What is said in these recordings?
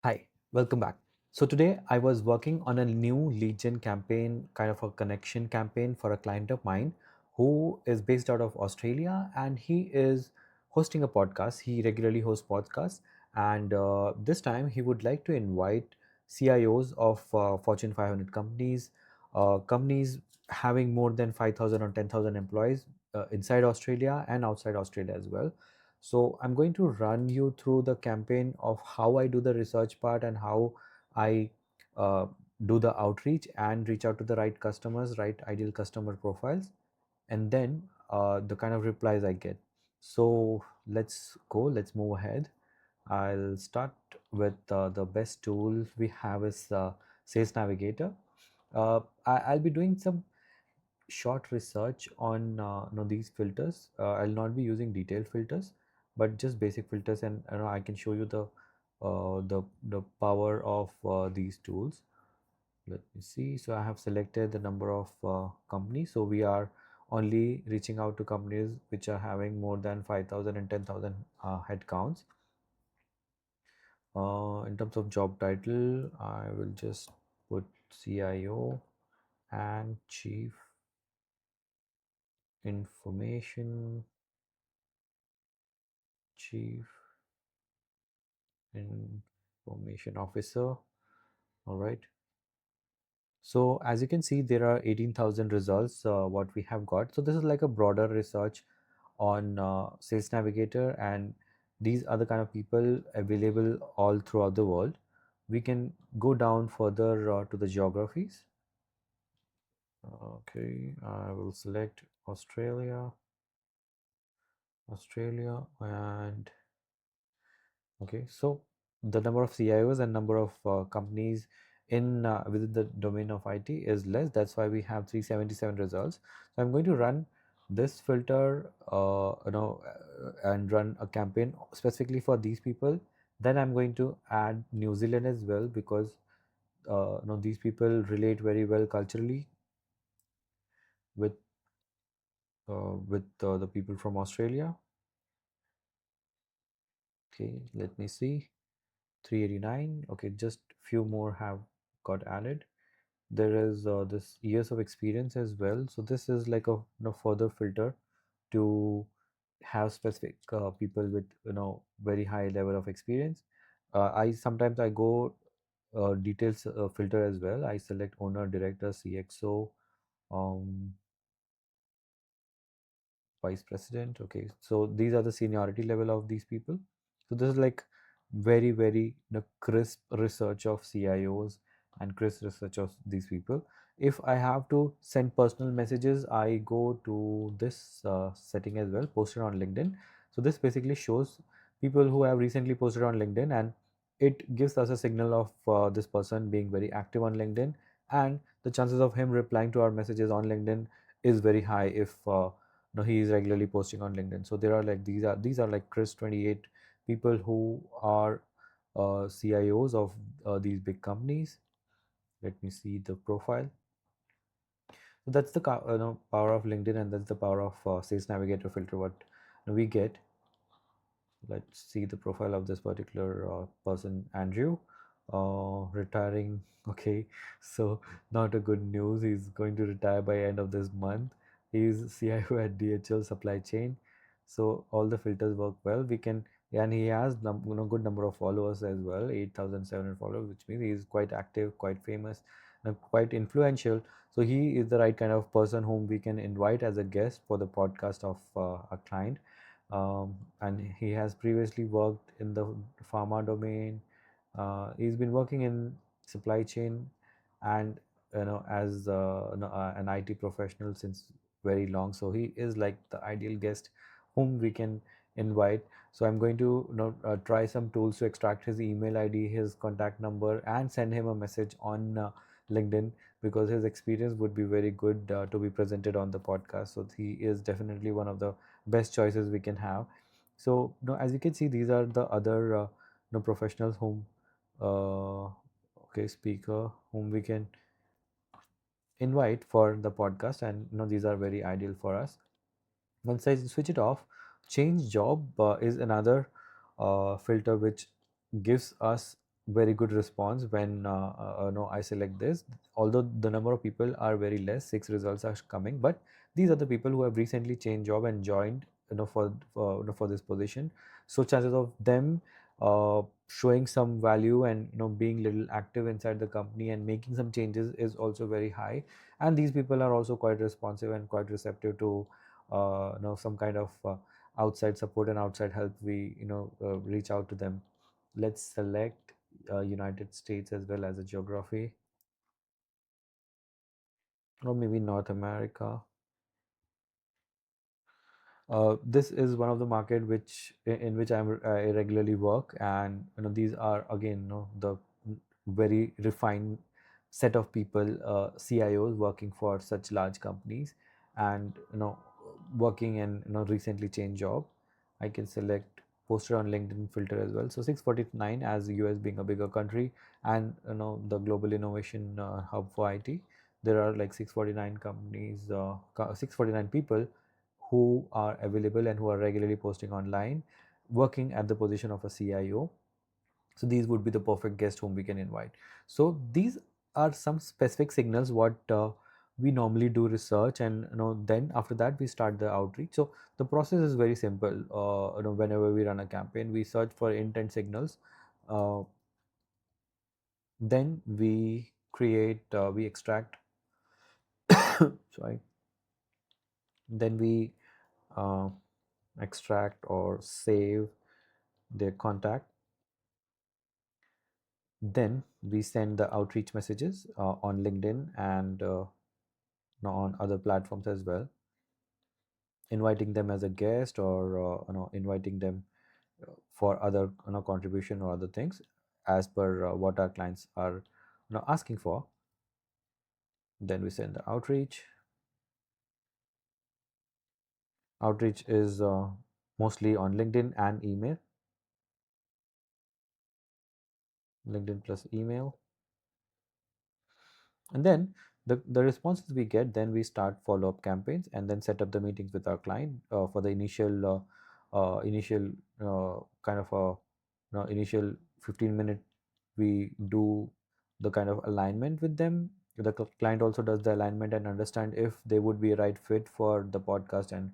Hi, welcome back. So today I was working on a new lead gen campaign, kind of a connection campaign for a client of mine who is based out of Australia, and he is hosting a podcast. He regularly hosts podcasts, and this time he would like to invite CIOs of Fortune 500 companies, companies having more than 5,000 or 10,000 employees inside Australia and outside Australia as well. So I'm going to run you through the campaign of how I do the research part and how I uh, do the outreach and reach out to the right customers, right ideal customer profiles, and then the kind of replies I get. So let's go, let's move ahead. I'll start with the best tool we have is Sales Navigator. I'll be doing some short research on these filters. I'll not be using detailed filters, but just basic filters, and I can show you the power of these tools. Let me see. So I have selected the number of companies. So we are only reaching out to companies which are having more than 5,000 and 10,000 head counts. In terms of job title, I will just put CIO and Chief Information Chief Information Officer. All right. So as you can see, there are 18,000 results what we have got. So this is like a broader research on Sales Navigator, and these are the kind of people available all throughout the world. We can go down further to the geographies. Okay, I will select Australia, and okay, so the number of CIOs and number of companies in within the domain of IT is less. That's why we have 377 results. So I'm going to run this filter, and run a campaign specifically for these people. Then I'm going to add New Zealand as well because these people relate very well culturally with the people from Australia. Okay, let me see. 389. Okay, just few more have got added. There is this years of experience as well, so this is like a further filter to have specific people with very high level of experience. I sometimes I go details filter as well. I select owner, director, CXO, um, vice president. Okay, so these are the seniority level of these people. So this is like very crisp research of CIOs and crisp research of these people. If I have to send personal messages, I go to this setting as well, posted on LinkedIn. So this basically shows people who have recently posted on LinkedIn, and it gives us a signal of this person being very active on LinkedIn, and the chances of him replying to our messages on LinkedIn is very high if he is regularly posting on LinkedIn. So there are like these are like Chris 28 people who are CIOs of these big companies. Let me see the profile. So that's the power of LinkedIn, and that's the power of Sales Navigator filter. What we get. Let's see the profile of this particular person, Andrew, retiring. Okay, so not a good news. He's going to retire by end of this month. He's CIO at DHL supply chain, so all the filters work well. We can, and he has good number of followers as well, 8,700 followers, which means he's quite active, quite famous, and quite influential. So he is the right kind of person whom we can invite as a guest for the podcast of a client. And he has previously worked in the pharma domain. He's been working in supply chain and as an IT professional since very long. So he is like the ideal guest whom we can invite. So I'm going to try some tools to extract his email ID, his contact number, and send him a message on LinkedIn, because his experience would be very good to be presented on the podcast. So he is definitely one of the best choices we can have. So as you can see, these are the other professionals whom uh, okay, speaker whom we can invite for the podcast, and these are very ideal for us. Once I switch it off, change job is another filter which gives us very good response when no, I select this. Although the number of people are very less, 6 results are coming, but these are the people who have recently changed job and joined, for this position. So chances of them showing some value and being little active inside the company and making some changes is also very high. And these people are also quite responsive and quite receptive to some kind of outside support and outside help. We reach out to them. Let's select United States as well as a geography, or maybe North America. This is one of the market in which I regularly work, and these are again the very refined set of people, CIOs working for such large companies, and working and recently changed job. I can select posted on LinkedIn filter as well. So 649, as US being a bigger country and the global innovation hub for IT, there are like 649 companies, 649 people who are available and who are regularly posting online, working at the position of a CIO. So these would be the perfect guest whom we can invite. So these are some specific signals what we normally do research, and then after that we start the outreach. So the process is very simple. Whenever we run a campaign, we search for intent signals. uh, then we extract sorry, then we uh, extract or save their contact. Then we send the outreach messages on LinkedIn and on other platforms as well, inviting them as a guest, or inviting them for other contribution or other things as per what our clients are asking for. Then we send the outreach. Outreach is mostly on LinkedIn and email. LinkedIn plus email. And then the responses we get, then we start follow-up campaigns and then set up the meetings with our client for the initial kind of a initial 15-minute. We do the kind of alignment with them. The client also does the alignment and understand if they would be a right fit for the podcast, and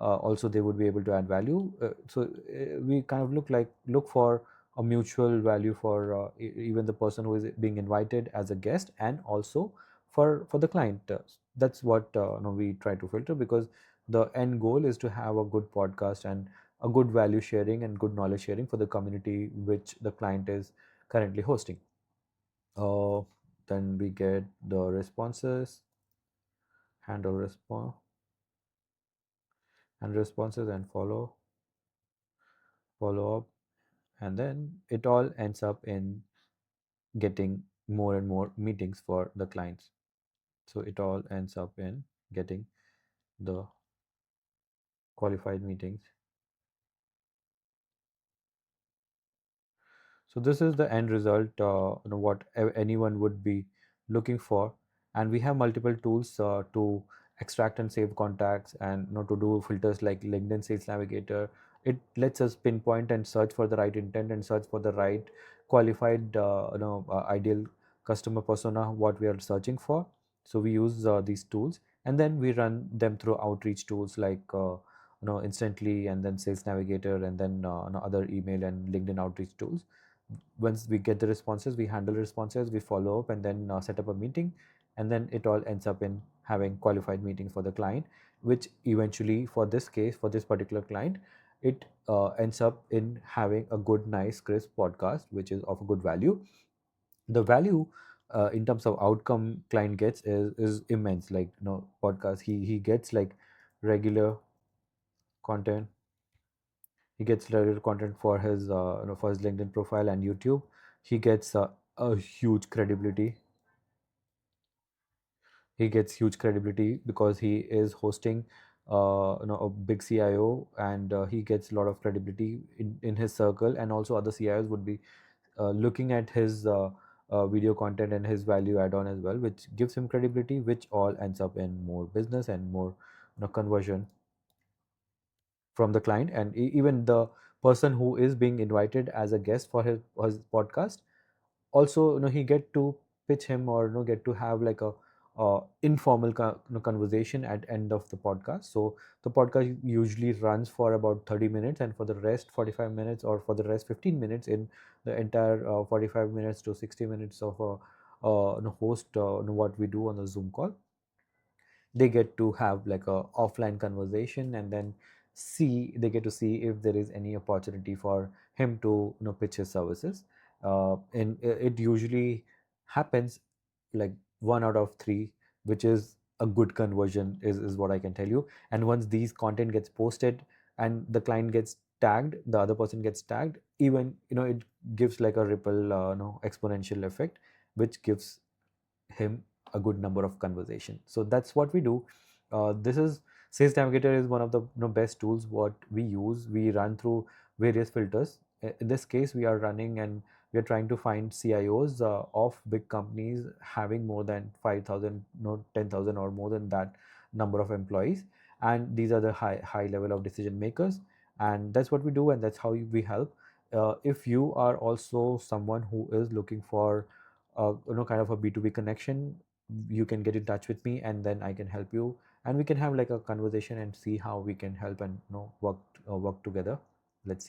also they would be able to add value. We kind of look for a mutual value for even the person who is being invited as a guest, and also for the client. That's what we try to filter, because the end goal is to have a good podcast and a good value sharing and good knowledge sharing for the community which the client is currently hosting. uh, then we get the responses, handle response and responses, and follow up, and then it all ends up in getting more and more meetings for the clients. So it all ends up in getting the qualified meetings. So this is the end result, what anyone would be looking for. And we have multiple tools to extract and save contacts, and to do filters like LinkedIn Sales Navigator. It lets us pinpoint and search for the right intent and search for the right qualified, ideal customer persona what we are searching for. So we use these tools, and then we run them through outreach tools like Instantly, and then Sales Navigator, and then other email and LinkedIn outreach tools. Once we get the responses, we handle responses, we follow up, and then set up a meeting, and then it all ends up in having qualified meetings for the client, which eventually, for this case, for this particular client, it ends up in having a good, nice, crisp podcast which is of a good value. The value in terms of outcome client gets is immense. Like podcast, he gets like regular content. He gets regular content for his for his LinkedIn profile and YouTube. He gets a huge credibility. He gets huge credibility because he is hosting a big CIO, and he gets a lot of credibility in his circle, and also other CIOs would be looking at his video content and his value add-on as well, which gives him credibility, which all ends up in more business and more conversion from the client, and even the person who is being invited as a guest for his podcast. also, he get to pitch him, or get to have like a informal conversation at end of the podcast. So the podcast usually runs for about 30 minutes, and for the rest 45 minutes, or for the rest 15 minutes in the entire 45 minutes to 60 minutes of a host what we do on the Zoom call, they get to have like a offline conversation, and then they get to see if there is any opportunity for him to pitch his services. And it usually happens like 1 out of 3, which is a good conversion, is what I can tell you. And once these content gets posted and the client gets tagged, the other person gets tagged, even it gives like a ripple exponential effect, which gives him a good number of conversation. So that's what we do. This is Sales Navigator is one of the best tools what we use. We run through various filters. In this case, we are running and we are trying to find CIOs of big companies having more than 5,000, 10,000 or more than that number of employees. And these are the high level of decision makers. And that's what we do, and that's how we help. If you are also someone who is looking for kind of a B2B connection, you can get in touch with me, and then I can help you, and we can have like a conversation and see how we can help and work together. Let's see.